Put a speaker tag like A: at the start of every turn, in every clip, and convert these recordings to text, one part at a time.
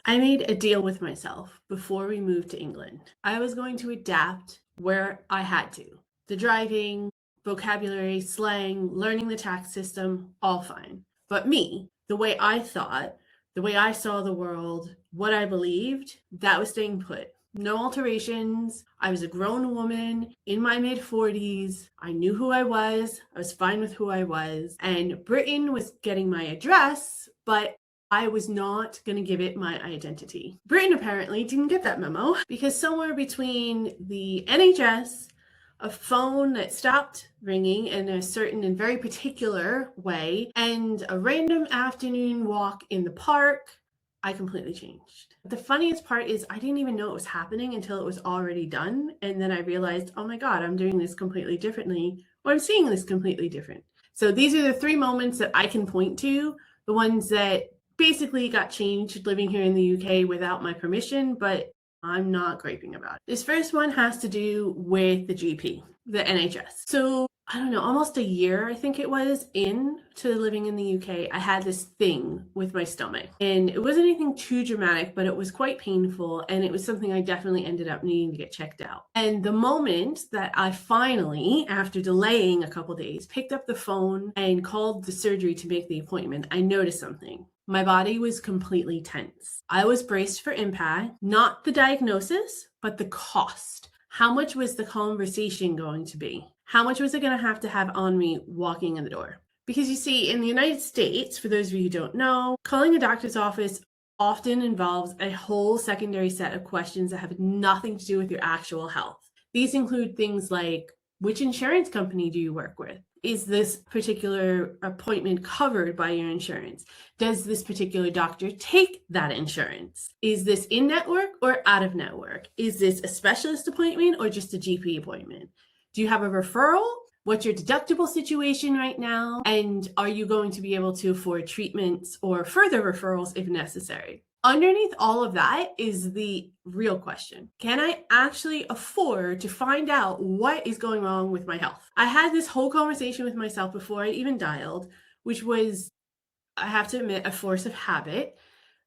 A: I made a deal with myself before we moved to England. I was going to adapt where I had to. The driving, vocabulary, slang, learning the tax system, all fine. But me, the way I thought, the way I saw the world, what I believed, that was staying put. No alterations. I was a grown woman in my mid 40s. I knew who I was. I was fine with who I was. And Britain was getting my address, but I was not going to give it my identity. Britain apparently didn't get that memo because somewhere between the NHS, a phone that stopped ringing in a certain and very particular way, and a random afternoon walk in the park, I completely changed. The funniest part is I didn't even know it was happening until it was already done. And then I realized, oh my God, I'm doing this completely differently, or I'm seeing this completely different. So these are the three moments that I can point to, the ones that basically got changed living here in the UK without my permission, but I'm not griping about it. This first one has to do with the GP, the NHS. So I don't know, almost a year, I think it was, into living in the UK, I had this thing with my stomach. And it wasn't anything too dramatic, but it was quite painful. And it was something I definitely ended up needing to get checked out. And the moment that I finally, after delaying a couple days, picked up the phone and called the surgery to make the appointment, I noticed something. My body was completely tense. I was braced for impact, not the diagnosis, but the cost. How much was the conversation going to be? How much was it going to have on me walking in the door? Because you see, in the United States, for those of you who don't know, calling a doctor's office often involves a whole secondary set of questions that have nothing to do with your actual health. These include things like, which insurance company do you work with? Is this particular appointment covered by your insurance? Does this particular doctor take that insurance? Is this in network or out of network? Is this a specialist appointment or just a GP appointment? Do you have a referral? What's your deductible situation right now? And are you going to be able to afford treatments or further referrals if necessary? Underneath all of that is the real question. Can I actually afford to find out what is going wrong with my health? I had this whole conversation with myself before I even dialed, which was, I have to admit, a force of habit.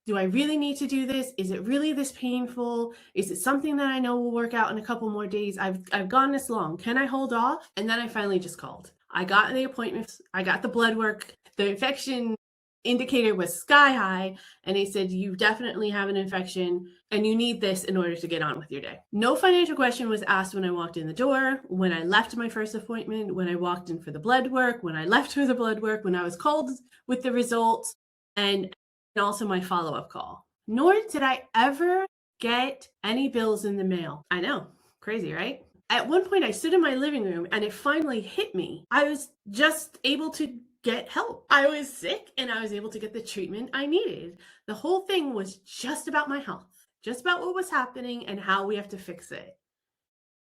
A: Do I really need to do this? Is it really this painful? Is it something that I know will work out in a couple more days? I've gone this long. Can I hold off? And then I finally just called. I got the appointment. I got the blood work. The infection indicator was sky high, and they said, you definitely have an infection and you need this in order to get on with your day. No financial question was asked when I walked in the door, when I left my first appointment, when I walked in for the blood work, when I left for the blood work, when I was called with the results, and also my follow-up call. Nor did I ever get any bills in the mail. I know, crazy, right? At one point I stood in my living room and it finally hit me. I was just able to get help. I was sick and I was able to get the treatment I needed. The whole thing was just about my health, just about what was happening and how we have to fix it.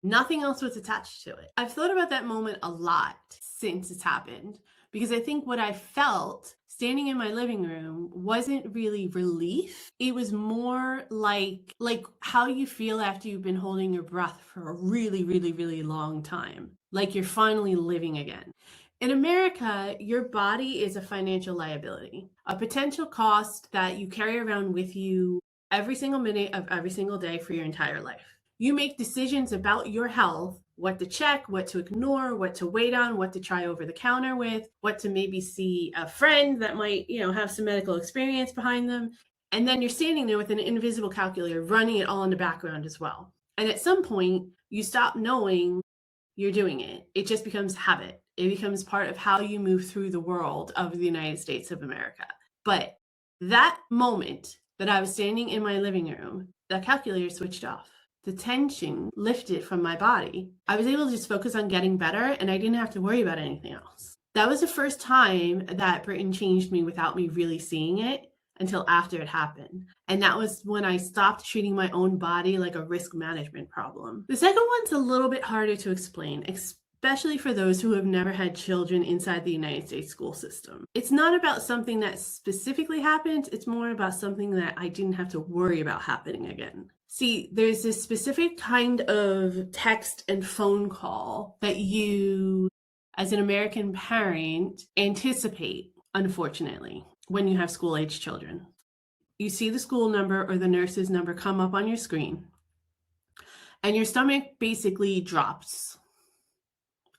A: Nothing else was attached to it. I've thought about that moment a lot since it's happened, because I think what I felt standing in my living room wasn't really relief. It was more like how you feel after you've been holding your breath for a really, really, really long time. Like you're finally living again. In America, your body is a financial liability, a potential cost that you carry around with you every single minute of every single day for your entire life. You make decisions about your health, what to check, what to ignore, what to wait on, what to try over the counter with, what to maybe see a friend that might, have some medical experience behind them. And then you're standing there with an invisible calculator running it all in the background as well. And at some point, you stop knowing you're doing it. It just becomes habit. It becomes part of how you move through the world of the United States of America. But that moment that I was standing in my living room, the calculator switched off. The tension lifted from my body. I was able to just focus on getting better and I didn't have to worry about anything else. That was the first time that Britain changed me without me really seeing it until after it happened. And that was when I stopped treating my own body like a risk management problem. The second one's a little bit harder to explain, especially for those who have never had children inside the United States school system. It's not about something that specifically happened, it's more about something that I didn't have to worry about happening again. See, there's this specific kind of text and phone call that you, as an American parent, anticipate, unfortunately, when you have school-age children. you see the school number or the nurse's number come up on your screen, and your stomach basically drops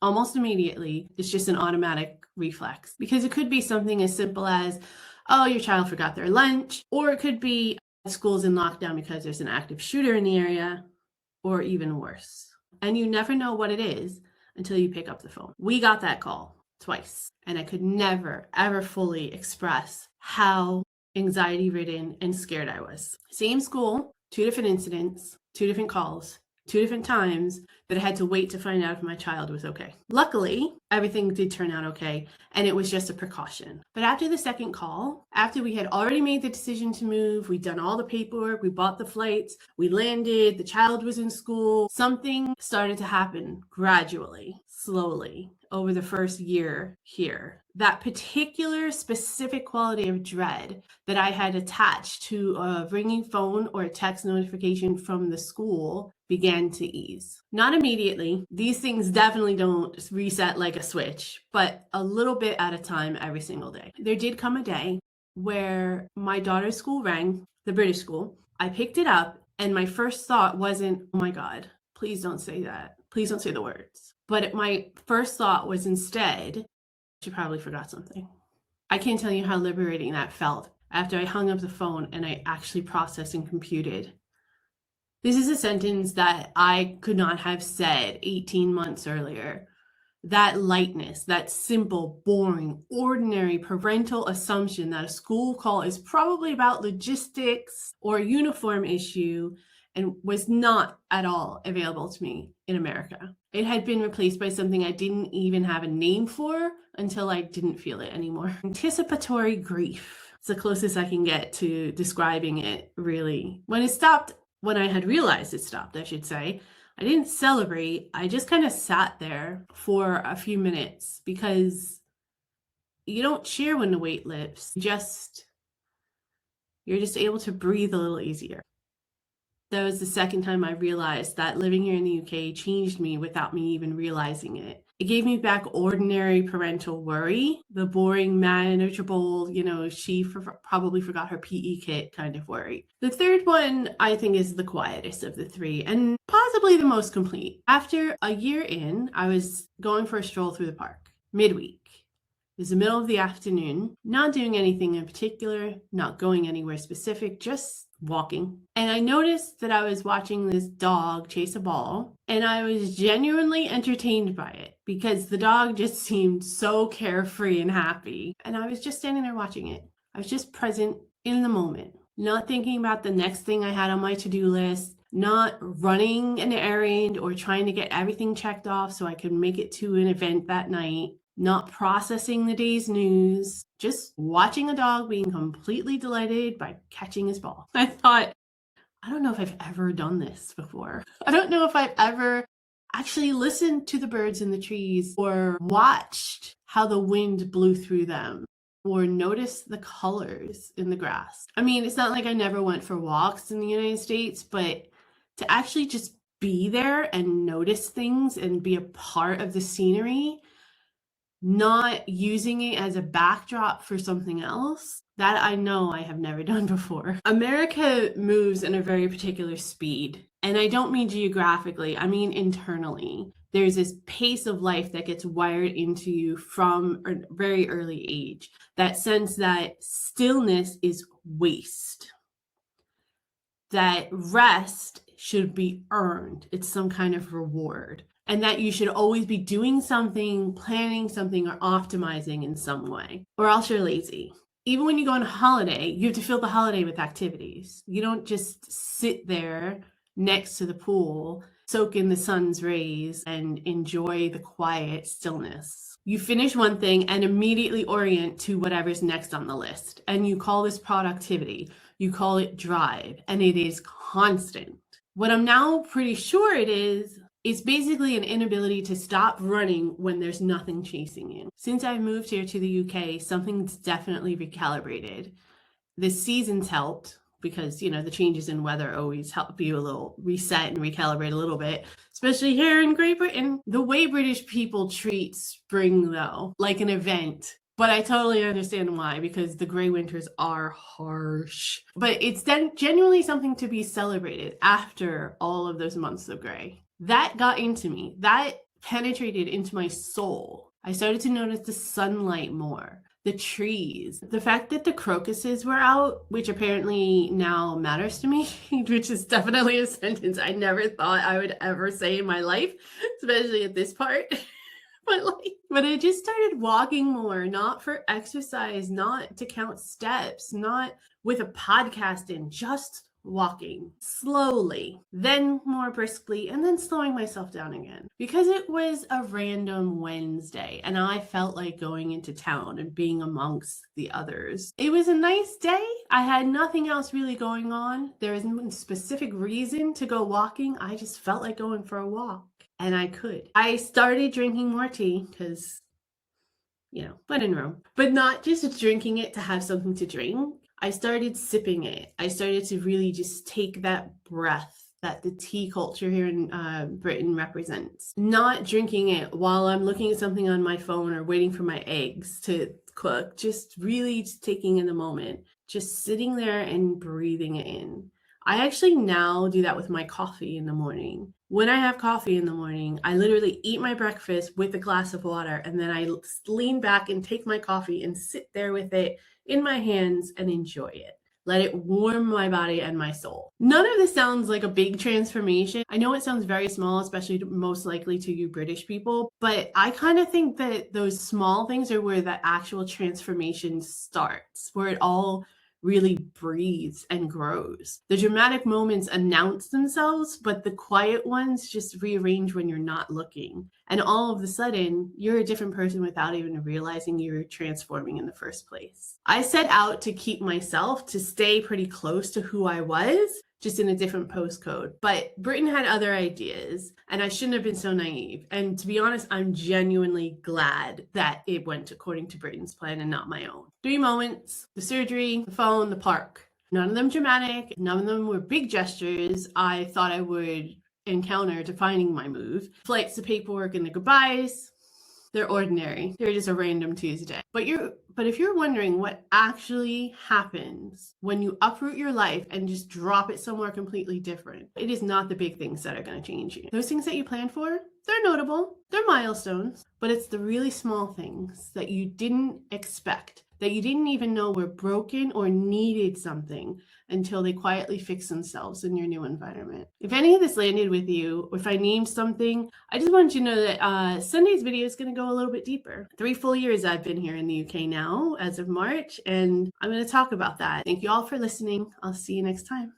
A: almost immediately. It's just an automatic reflex, because it could be something as simple as, oh, your child forgot their lunch, or it could be school's in lockdown because there's an active shooter in the area, or even worse. And you never know what it is until you pick up the phone. We got that call twice, and I could never, ever fully express how anxiety ridden and scared I was. Same school, 2 different incidents, 2 different calls, 2 different times that I had to wait to find out if my child was okay. Luckily, everything did turn out okay, and it was just a precaution. But after the second call, after we had already made the decision to move, we'd done all the paperwork, we bought the flights, we landed, the child was in school, something started to happen gradually, slowly, over the first year here. That particular specific quality of dread that I had attached to a ringing phone or a text notification from the school began to ease. Not immediately. These things definitely don't reset like a switch, but a little bit at a time every single day. There did come a day where my daughter's school rang, the British school. I picked it up, and my first thought wasn't, oh my God, please don't say that. Please don't say the words. But my first thought was instead, she probably forgot something. I can't tell you how liberating that felt after I hung up the phone and I actually processed and computed. This is a sentence that I could not have said 18 months earlier. That lightness, that simple, boring, ordinary parental assumption that a school call is probably about logistics or a uniform issue, and was not at all available to me in America. It had been replaced by something I didn't even have a name for until I didn't feel it anymore. Anticipatory grief. It's the closest I can get to describing it, really. When it stopped, when I had realized it stopped, I should say, I didn't celebrate. I just kind of sat there for a few minutes, because you don't cheer when the weight lifts. You're just able to breathe a little easier. That was the second time I realized that living here in the UK changed me without me even realizing it. It gave me back ordinary parental worry, the boring, manageable, she probably forgot her PE kit kind of worry. The third one, I think, is the quietest of the three, and possibly the most complete. After a year in, I was going for a stroll through the park, midweek. It was the middle of the afternoon, not doing anything in particular, not going anywhere specific, just walking. And I noticed that I was watching this dog chase a ball, and I was genuinely entertained by it, because the dog just seemed so carefree and happy. And I was just standing there watching it. I was just present in the moment, not thinking about the next thing I had on my to-do list, not running an errand or trying to get everything checked off so I could make it to an event that night. Not processing the day's news, just watching a dog being completely delighted by catching his ball. I thought, I don't know if I've ever done this before. I don't know if I've ever actually listened to the birds in the trees, or watched how the wind blew through them, or noticed the colors in the grass. I mean, it's not like I never went for walks in the United States, but to actually just be there and notice things and be a part of the scenery, not using it as a backdrop for something else, that I know I have never done before. America moves in a very particular speed. And I don't mean geographically, I mean internally. There's this pace of life that gets wired into you from a very early age. That sense that stillness is waste. That rest should be earned. It's some kind of reward. And that you should always be doing something, planning something, or optimizing in some way, or else you're lazy. Even when you go on a holiday, you have to fill the holiday with activities. You don't just sit there next to the pool, soak in the sun's rays, and enjoy the quiet stillness. You finish one thing and immediately orient to whatever's next on the list. And you call this productivity. You call it drive, and it is constant. What I'm now pretty sure it is, it's basically an inability to stop running when there's nothing chasing you. Since I moved here to the UK, something's definitely recalibrated. The seasons helped, because, the changes in weather always help you a little reset and recalibrate a little bit, especially here in Great Britain. The way British people treat spring, though, like an event, But I totally understand why, because the gray winters are harsh. But it's then genuinely something to be celebrated after all of those months of gray. That got into me. That penetrated into my soul. I started to notice the sunlight more, the trees, the fact that the crocuses were out, which apparently now matters to me, which is definitely a sentence I never thought I would ever say in my life, especially at this part. But I just started walking more, not for exercise, not to count steps, not with a podcast in, just walking slowly, then more briskly, and then slowing myself down again. Because it was a random Wednesday and I felt like going into town and being amongst the others. It was a nice day. I had nothing else really going on. There isn't a specific reason to go walking. I just felt like going for a walk. And I could. I started drinking more tea because, when in Rome. But not just drinking it to have something to drink. I started sipping it. I started to really just take that breath that the tea culture here in Britain represents. Not drinking it while I'm looking at something on my phone or waiting for my eggs to cook. Just really just taking in the moment. Just sitting there and breathing it in. I actually now do that with my coffee in the morning. When I have coffee in the morning, I literally eat my breakfast with a glass of water, and then I lean back and take my coffee and sit there with it in my hands and enjoy it. Let it warm my body and my soul. None of this sounds like a big transformation. I know it sounds very small, especially most likely to you British people, but I kind of think that those small things are where the actual transformation starts, where it all really breathes and grows. The dramatic moments announce themselves, but the quiet ones just rearrange when you're not looking. And all of a sudden, you're a different person without even realizing you're transforming in the first place. I set out to keep myself to stay pretty close to who I was, just in a different postcode. But Britain had other ideas, and I shouldn't have been so naive. And to be honest, I'm genuinely glad that it went according to Britain's plan and not my own. 3 moments: the surgery, the phone, the park. None of them dramatic. None of them were big gestures I thought I would encounter defining my move. Flights, the paperwork, and the goodbyes. They're ordinary. They're just a random Tuesday. But if you're wondering what actually happens when you uproot your life and just drop it somewhere completely different, it is not the big things that are going to change you. Those things that you planned for, they're notable, they're milestones, but it's the really small things that you didn't expect, that you didn't even know were broken or needed something until they quietly fix themselves in your new environment. If any of this landed with you, or if I named something, I just want you to know that Sunday's video is going to go a little bit deeper. 3 full years I've been here in the UK now, as of March, and I'm going to talk about that. Thank you all for listening. I'll see you next time.